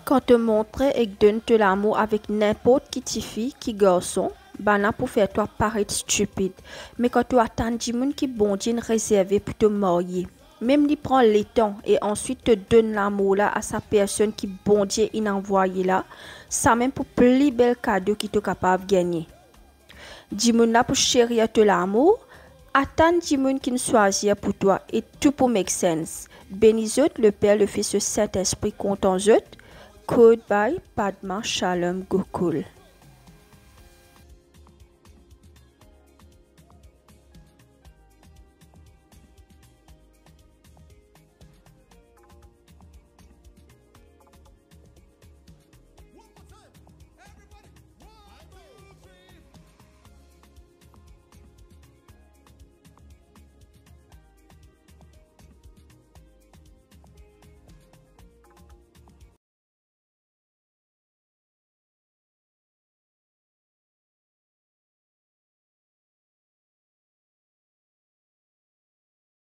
Quand te montrer et donne te l'amour avec n'importe qui fille, qui garçon, bana pour faire toi paraître stupide. Mais quand tu attends du monde qui bon Dieu réservé pour te marier, même lui prend le temps et ensuite te donne l'amour là à sa personne qui bon Dieu il envoyé là, ça même pour plus bel cadeau qui te capable de gagner. Dis-moi là pour chérir te l'amour, attends dis-moi qui nous choisit pour toi et tout pour make sense. Bénis le Père, le Fils, le Saint-Esprit, content Goodbye, Padma Shalom Gokul.